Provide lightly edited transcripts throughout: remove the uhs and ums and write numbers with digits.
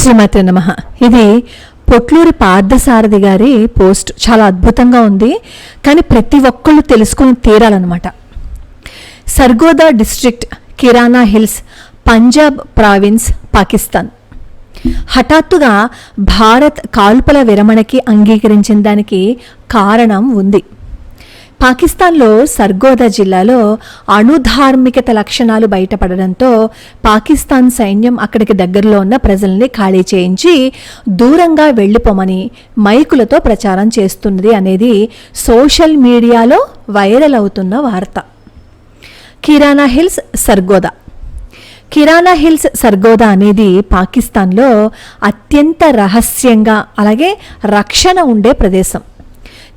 శ్రీమతి నమః. ఇది పొట్లూరి పార్థసారథి గారి పోస్ట్. చాలా అద్భుతంగా ఉంది, కానీ ప్రతి ఒక్కళ్ళు తెలుసుకొని తీరాలన్నమాట. సర్గోదా డిస్ట్రిక్ట్, కిరానా హిల్స్, పంజాబ్ ప్రావిన్స్, పాకిస్తాన్. హఠాత్తుగా భారత్ కాల్పుల విరమణకి అంగీకరించిన దానికి కారణం ఉంది. పాకిస్తాన్లో సర్గోదా జిల్లాలో అణుధార్మికత లక్షణాలు బయటపడడంతో పాకిస్తాన్ సైన్యం అక్కడికి దగ్గరలో ఉన్న ప్రజల్ని ఖాళీ చేయించి దూరంగా వెళ్ళిపోమని మైకులతో ప్రచారం చేస్తున్నది అనేది సోషల్ మీడియాలో వైరల్ అవుతున్న వార్త. కిరానా హిల్స్, సర్గోదా. కిరానా హిల్స్, సర్గోదా అనేది పాకిస్తాన్లో అత్యంత రహస్యంగా అలాగే రక్షణ ఉండే ప్రదేశం.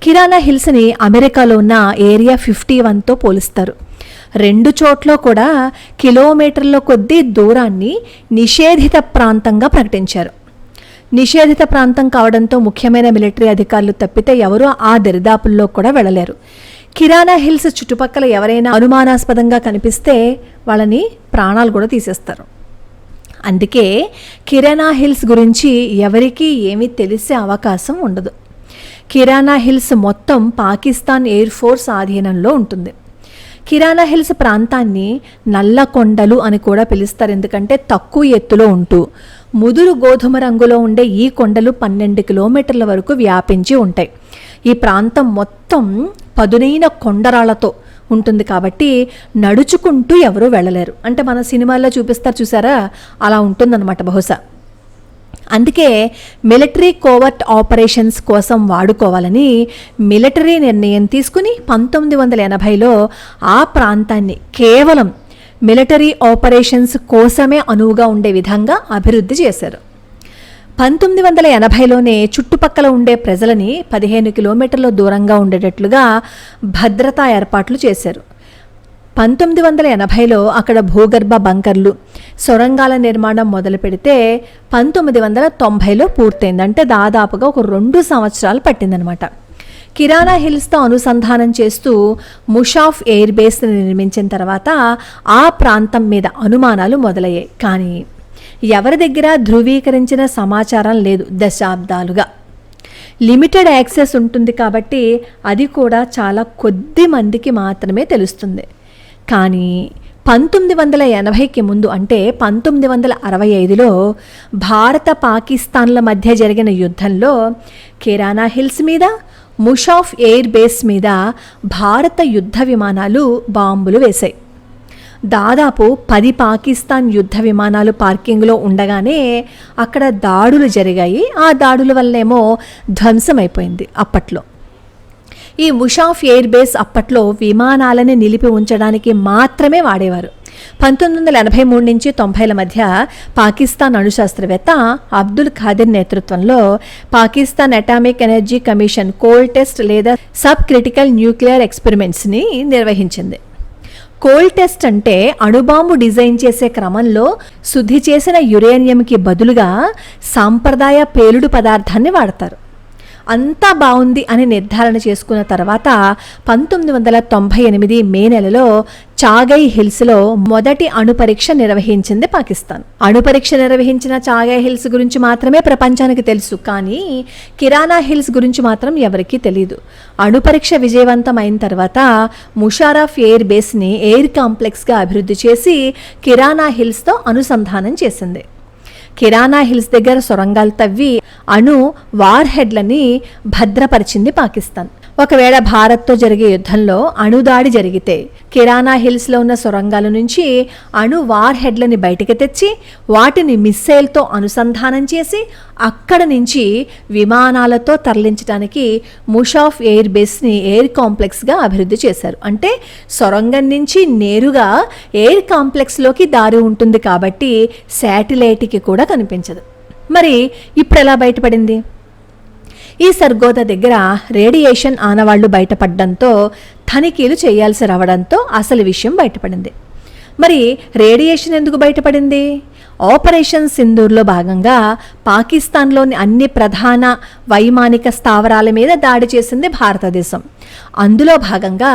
కిరానా హిల్స్ని అమెరికాలో ఉన్న ఏరియా 51తో పోలుస్తారు. రెండు చోట్ల కూడా కిలోమీటర్ల కొద్దీ దూరాన్ని నిషేధిత ప్రాంతంగా ప్రకటించారు. నిషేధిత ప్రాంతం కావడంతో ముఖ్యమైన మిలిటరీ అధికారులు తప్పితే ఎవరూ ఆ దరిదాపుల్లో కూడా వెళ్ళలేరు. కిరానా హిల్స్ చుట్టుపక్కల ఎవరైనా అనుమానాస్పదంగా కనిపిస్తే వాళ్ళని ప్రాణాలు కూడా తీసేస్తారు. అందుకే కిరానా హిల్స్ గురించి ఎవరికీ ఏమీ తెలిసే అవకాశం ఉండదు. కిరానా హిల్స్ మొత్తం పాకిస్తాన్ ఎయిర్ ఫోర్స్ ఆధీనంలో ఉంటుంది. కిరానా హిల్స్ ప్రాంతాన్ని నల్ల కొండలు అని కూడా పిలుస్తారు, ఎందుకంటే తక్కువ ఎత్తులో ఉంటూ ముదురు గోధుమ రంగులో ఉండే ఈ కొండలు 12 కిలోమీటర్ల వరకు వ్యాపించి ఉంటాయి. ఈ ప్రాంతం మొత్తం పదునైన కొండరాళ్లతో ఉంటుంది కాబట్టి నడుచుకుంటూ ఎవరూ వెళ్ళలేరు. అంటే మన సినిమాల్లో చూపిస్తారు చూసారా, అలా ఉంటుందన్నమాట బహుశా. అందుకే మిలిటరీ కోవర్ట్ ఆపరేషన్స్ కోసం వాడుకోవాలని మిలిటరీ నిర్ణయం తీసుకుని 1980లో ఆ ప్రాంతాన్ని కేవలం మిలిటరీ ఆపరేషన్స్ కోసమే అనువుగా ఉండే విధంగా అభివృద్ధి చేశారు. 1980లోనే చుట్టుపక్కల ఉండే ప్రజలని 15 కిలోమీటర్ల దూరంగా ఉండేటట్లుగా భద్రతా ఏర్పాట్లు చేశారు. 1980లో అక్కడ భూగర్భ బంకర్లు, సొరంగాల నిర్మాణం మొదలు పెడితే 1990లో పూర్తయింది. అంటే దాదాపుగా ఒక 2 సంవత్సరాలు పట్టిందనమాట. కిరానా హిల్స్తో అనుసంధానం చేస్తూ ముషాఫ్ ఎయిర్ బేస్ని నిర్మించిన తర్వాత ఆ ప్రాంతం మీద అనుమానాలు మొదలయ్యాయి. కానీ ఎవరి దగ్గర ధృవీకరించిన సమాచారం లేదు. దశాబ్దాలుగా లిమిటెడ్ యాక్సెస్ ఉంటుంది కాబట్టి అది కూడా చాలా కొద్ది మందికి మాత్రమే తెలుస్తుంది. కానీ 1980కి ముందు అంటే 1965లో భారత పాకిస్తాన్ల మధ్య జరిగిన యుద్ధంలో కిరానా హిల్స్ మీద, ముషాఫ్ ఎయిర్ బేస్ మీద భారత యుద్ధ విమానాలు బాంబులు వేశాయి. దాదాపు 10 పాకిస్తాన్ యుద్ధ విమానాలు పార్కింగ్లో ఉండగానే అక్కడ దాడులు జరిగాయి. ఆ దాడుల వల్లేమో ధ్వంసమైపోయింది. అప్పట్లో ఈ ముషాఫ్ ఎయిర్ బేస్ అప్పట్లో విమానాలని నిలిపి ఉంచడానికి మాత్రమే వాడేవారు. 1983 నుంచి 90ల మధ్య పాకిస్తాన్ అణుశాస్త్రవేత్త అబ్దుల్ ఖాదిర్ నేతృత్వంలో Pakistan atomic energy commission coal test లేదా సబ్ క్రిటికల్ న్యూక్లియర్ ఎక్స్పెరిమెంట్స్ని నిర్వహించింది. కోల్ టెస్ట్ అంటే అణుబాంబు డిజైన్ చేసే క్రమంలో శుద్ధి చేసిన యురేనియంకి బదులుగా సాంప్రదాయ పేలుడు పదార్థాన్ని వాడతారు. అంతా బాగుంది అని నిర్ధారణ చేసుకున్న తర్వాత 1998 మే నెలలో చాగై హిల్స్లో మొదటి అణుపరీక్ష నిర్వహించింది పాకిస్తాన్. అణుపరీక్ష నిర్వహించిన చాగై హిల్స్ గురించి మాత్రమే ప్రపంచానికి తెలుసు, కానీ కిరానా హిల్స్ గురించి మాత్రం ఎవరికీ తెలియదు. అణుపరీక్ష విజయవంతం అయిన తర్వాత ముషారఫ్ ఎయిర్ బేస్ని ఎయిర్ కాంప్లెక్స్గా అభివృద్ధి చేసి కిరానా హిల్స్తో అనుసంధానం చేసింది. కిరానా హిల్స్ దగ్గర సొరంగాలు తవ్వి అణు వార్ హెడ్లని భద్రపరిచింది పాకిస్తాన్. ఒకవేళ భారత్తో జరిగే యుద్ధంలో అణుదాడి జరిగితే కిరానా హిల్స్లో ఉన్న సొరంగాల నుంచి అణు వార్ హెడ్లని బయటికి తెచ్చి వాటిని మిస్సైల్తో అనుసంధానం చేసి అక్కడ నుంచి విమానాలతో తరలించడానికి ముషాఫ్ ఎయిర్ బేస్ని ఎయిర్ కాంప్లెక్స్గా అభివృద్ధి చేశారు. అంటే సొరంగం నుంచి నేరుగా ఎయిర్ కాంప్లెక్స్లోకి దారి ఉంటుంది కాబట్టి శాటిలైట్కి కూడా కనిపించదు. మరి ఇప్పుడు ఎలా బయటపడింది? ఈ సర్గోదా దగ్గర రేడియేషన్ ఆనవాళ్లు బయటపడడంతో తనిఖీలు చేయాల్సి రావడంతో అసలు విషయం బయటపడింది. మరి రేడియేషన్ ఎందుకు బయటపడింది? ఆపరేషన్ సింధూర్లో భాగంగా పాకిస్తాన్లోని అన్ని ప్రధాన వైమానిక స్థావరాల మీద దాడి చేసింది భారతదేశం. అందులో భాగంగా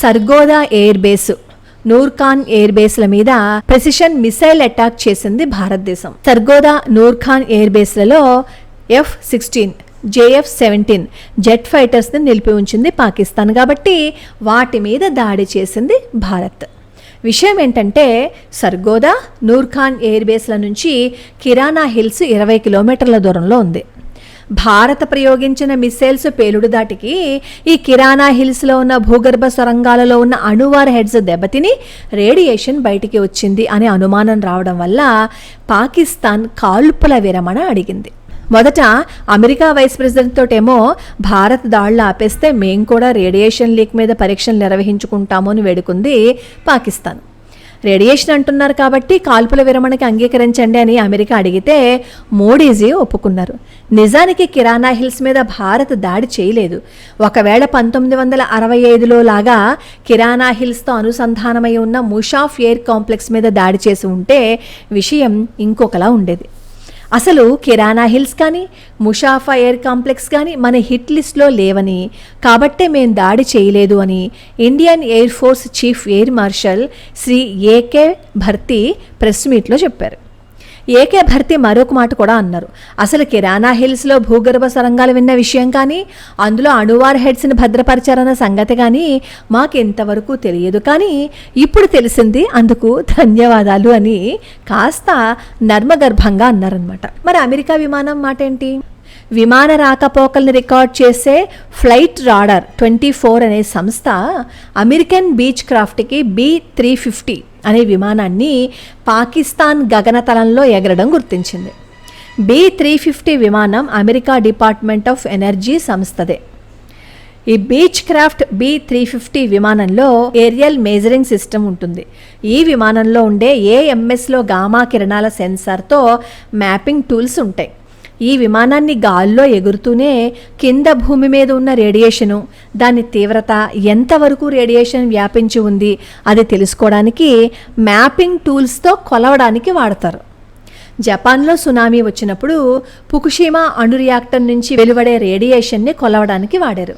Sargodha air base Nur Khan air బేస్ల మీద ప్రెసిషన్ మిసైల్ అటాక్ చేసింది భారతదేశం. సర్గోదా, నూర్ఖాన్ ఎయిర్ బేస్లలో F-16, JF-17 జెట్ ఫైటర్స్ని నిలిపి ఉంచింది పాకిస్తాన్. కాబట్టి వాటి మీద దాడి చేసింది భారత్. విషయం ఏంటంటే సర్గోదా, నూర్ఖాన్ ఎయిర్ బేస్ల నుంచి కిరానా హిల్స్ 20 కిలోమీటర్ల దూరంలో ఉంది. భారత ప్రయోగించిన మిసైల్స్ పేలుడు దాటికి ఈ కిరానా హిల్స్లో ఉన్న భూగర్భ సొరంగాలలో ఉన్న అణువార్ హెడ్స్ దెబ్బతిని రేడియేషన్ బయటికి వచ్చింది అనే అనుమానం రావడం వల్ల పాకిస్తాన్ కాల్పుల విరమణ అడిగింది. మొదట అమెరికా వైస్ ప్రెసిడెంట్ తోటేమో భారత్ దాడులు ఆపేస్తే మేం కూడా రేడియేషన్ లీక్ మీద పరీక్షలు నిర్వహించుకుంటాము అని వేడుకుంది పాకిస్తాన్. రేడియేషన్ అంటున్నారు కాబట్టి కాల్పుల విరమణకి అంగీకరించండి అని అమెరికా అడిగితే మోడీజీ ఒప్పుకున్నారు. నిజానికి కిరానా హిల్స్ మీద భారత్ దాడి చేయలేదు. ఒకవేళ 1965లో లాగా కిరానా హిల్స్తో అనుసంధానమై ఉన్న ముషాఫ్ ఎయిర్ కాంప్లెక్స్ మీద దాడి చేసి ఉంటే విషయం ఇంకొకలా ఉండేది. అసలు కిరానా హిల్స్ కానీ ముషాఫా ఎయిర్ కాంప్లెక్స్ కానీ మన హిట్ లిస్ట్లో లేవని, కాబట్టే మేం దాడి చేయలేదు అని Indian air force chief air marshal Shri AK భర్తీ ప్రెస్ మీట్లో చెప్పారు. ఏకే భర్తీ మరొక మాట కూడా అన్నారు. అసలు కిరానా హిల్స్లో భూగర్భ సొరంగాలు విన్న విషయం కానీ అందులో అణువార్ హెడ్స్ని భద్రపరిచారన్న సంగతి కానీ మాకు ఇంతవరకు తెలియదు, కానీ ఇప్పుడు తెలిసింది, అందుకు ధన్యవాదాలు అని కాస్త నర్మగర్భంగా అన్నారనమాట. మరి అమెరికా విమానం మాట ఏంటి? విమాన రాకపోకల్ని రికార్డ్ చేసే ఫ్లైట్ రాడార్ 24 అనే సంస్థ అమెరికన్ బీచ్ క్రాఫ్ట్కి B-350 అనే విమానాన్ని పాకిస్తాన్ గగనతలంలో ఎగరడం గుర్తించింది. B-350 విమానం అమెరికా డిపార్ట్మెంట్ ఆఫ్ ఎనర్జీ సంస్థదే. ఈ బీచ్ క్రాఫ్ట్ B-350 విమానంలో ఏరియల్ మేజరింగ్ సిస్టమ్ ఉంటుంది. ఈ విమానంలో ఉండే AMSలో గామా కిరణాల సెన్సార్తో మ్యాపింగ్ టూల్స్ ఉంటాయి. ఈ విమానాన్ని గాల్లో ఎగురుతూనే కింద భూమి మీద ఉన్న రేడియేషను, దాని తీవ్రత, ఎంతవరకు రేడియేషన్ వ్యాపించి ఉంది అది తెలుసుకోవడానికి మ్యాపింగ్ టూల్స్తో కొలవడానికి వాడతారు. జపాన్లో సునామీ వచ్చినప్పుడు ఫుకుషిమా అణు రియాక్టర్ నుంచి వెలువడే రేడియేషన్ని కొలవడానికి వాడారు.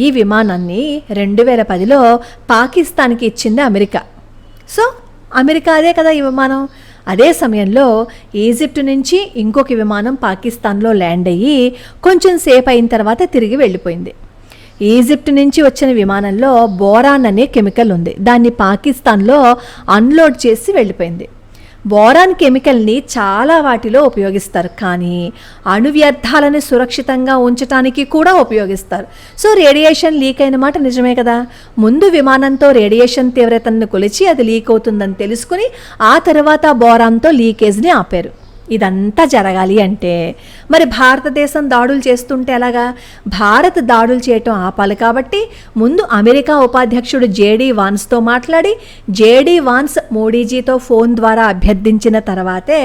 ఈ విమానాన్ని 2010లో పాకిస్తాన్కి ఇచ్చింది అమెరికా. సో అమెరికా అదే కదా ఈ విమానం. అదే సమయంలో ఈజిప్ట్ నుంచి ఇంకొక విమానం పాకిస్తాన్లో ల్యాండ్ అయ్యి కొంచెం సేపు అయిన తర్వాత తిరిగి వెళ్ళిపోయింది. ఈజిప్ట్ నుంచి వచ్చిన విమానంలో బోరాన్ అనే కెమికల్ ఉంది. దాన్ని పాకిస్తాన్లో అన్లోడ్ చేసి వెళ్ళిపోయింది. బోరాన్ కెమికల్ని చాలా వాటిలో ఉపయోగిస్తారు, కానీ అణు వ్యర్థాలను సురక్షితంగా ఉంచడానికి కూడా ఉపయోగిస్తారు. సో రేడియేషన్ లీక్ అయిన మాట నిజమే కదా. ముందు విమానంతో రేడియేషన్ తీవ్రతను కొలిచి అది లీక్ అవుతుందని తెలుసుకుని ఆ తర్వాత బోరాన్తో లీకేజ్ని ఆపారు. ఇదంతా జరగాలి అంటే మరి భారతదేశం దాడులు చేస్తుంటే ఎలాగా? భారత్ దాడులు చేయటం ఆపాలి కాబట్టి ముందు అమెరికా ఉపాధ్యక్షుడు జేడీ వాన్స్తో మాట్లాడి జేడీ వాన్స్ మోడీజీతో ఫోన్ ద్వారా అభ్యర్థించిన తర్వాతే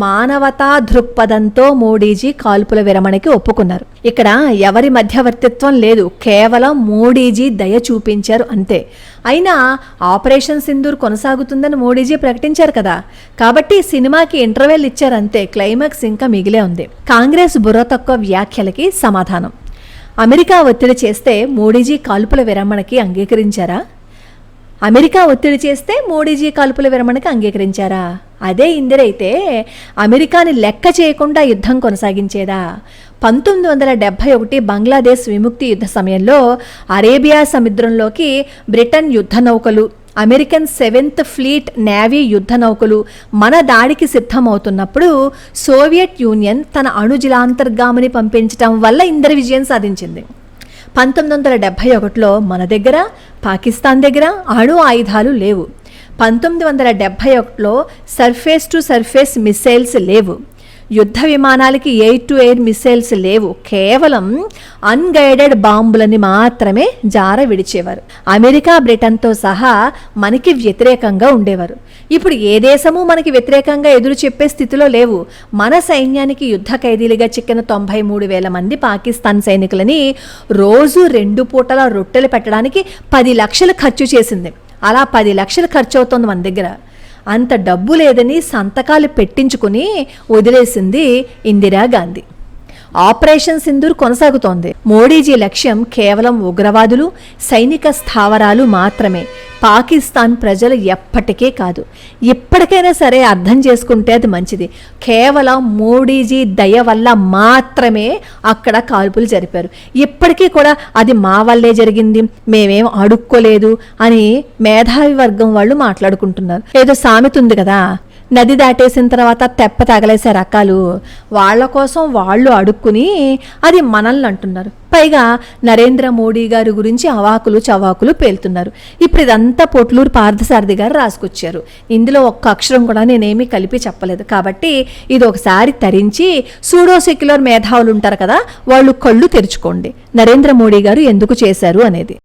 మానవతా దృక్పథంతో మోడీజీ కాల్పుల విరమణకి ఒప్పుకున్నారు. ఇక్కడ ఎవరి మధ్యవర్తిత్వం లేదు, కేవలం మోడీజీ దయ చూపించారు అంతే. అయినా ఆపరేషన్ సింధూర్ కొనసాగుతుందని మోడీజీ ప్రకటించారు కదా, కాబట్టి సినిమాకి ఇంటర్వెల్ ఇచ్చారు అంతే. క్లైమాక్స్ ఇంకా మిగిలే ఉంది. కాంగ్రెస్ బుర్ర తక్కువ వ్యాఖ్యలకి సమాధానం. అమెరికా ఒత్తిడి చేస్తే మోడీజీ కాల్పుల విరమణకి అంగీకరించారా? అమెరికా ఒత్తిడి చేస్తే మోడీజీ కాల్పుల విరమణకి అంగీకరించారా? అదే ఇందిరైతే అమెరికాని లెక్క చేయకుండా యుద్ధం కొనసాగించేదా? 1971 బంగ్లాదేశ్ విముక్తి యుద్ధ సమయంలో అరేబియా సముద్రంలోకి బ్రిటన్ యుద్ధ నౌకలు, అమెరికన్ 7th ఫ్లీట్ నేవీ యుద్ధ నౌకలు మన దాడికి సిద్ధమవుతున్నప్పుడు సోవియట్ యూనియన్ తన అణుజలాంతర్గామిని పంపించడం వల్ల ఇందరి విజయం సాధించింది. 1971లో మన దగ్గర, పాకిస్తాన్ దగ్గర అణు ఆయుధాలు లేవు. 1971లో సర్ఫేస్ టు సర్ఫేస్ మిసైల్స్ లేవు. యుద్ధ విమానాలకి ఎయిర్ టు ఎయిర్ మిసైల్స్ లేవు. కేవలం అన్గైడెడ్ బాంబులని మాత్రమే జార విడిచేవారు. అమెరికా, బ్రిటన్తో సహా మనకి వ్యతిరేకంగా ఉండేవారు. ఇప్పుడు ఏ దేశము మనకి వ్యతిరేకంగా ఎదురు చెప్పే స్థితిలో లేవు. మన సైన్యానికి యుద్ధ ఖైదీలుగా చిక్కిన 93,000 మంది పాకిస్తాన్ సైనికులని రోజు 2 పూటల రొట్టెలు పెట్టడానికి 10 లక్షలు ఖర్చు చేసింది. అలా 10 లక్షలు ఖర్చు అవుతుంది మన దగ్గర. అంత డబ్బు లేదని సంతకాలు పెట్టించుకుని వదిలేసింది ఇందిరాగాంధీ. ఆపరేషన్ సింధూర్ కొనసాగుతోంది. మోడీజీ లక్ష్యం కేవలం ఉగ్రవాదులు, సైనిక స్థావరాలు మాత్రమే. పాకిస్తాన్ ప్రజలు ఎప్పటికే కాదు, ఇప్పటికైనా సరే అర్థం చేసుకుంటే అది మంచిది. కేవలం మోడీజీ దయ వల్ల మాత్రమే అక్కడ కాల్పులు జరిపారు. ఇప్పటికీ కూడా అది మా వల్లే జరిగింది, మేమేం అడుక్కోలేదు అని మేధావి వర్గం వాళ్ళు మాట్లాడుకుంటున్నారు. ఏదో సామెత ఉంది కదా, నది దాటేసిన తర్వాత తెప్ప తగలేసే రకాలు. వాళ్ళ కోసం వాళ్ళు అడుక్కుని అది మనల్ని అంటున్నారు. పైగా నరేంద్ర మోడీ గారి గురించి అవాకులు చవాకులు పేలుతున్నారు. ఇప్పుడు ఇదంతా పొట్లూరు పార్థసారథి గారు రాసుకొచ్చారు. ఇందులో ఒక్క అక్షరం కూడా నేనేమీ కలిపి చెప్పలేదు. కాబట్టి ఇది ఒకసారి తరించి సూడో సెక్యులర్ మేధావులు ఉంటారు కదా, వాళ్ళు కళ్ళు తెరుచుకోండి నరేంద్ర మోడీ గారు ఎందుకు చేశారు అనేది.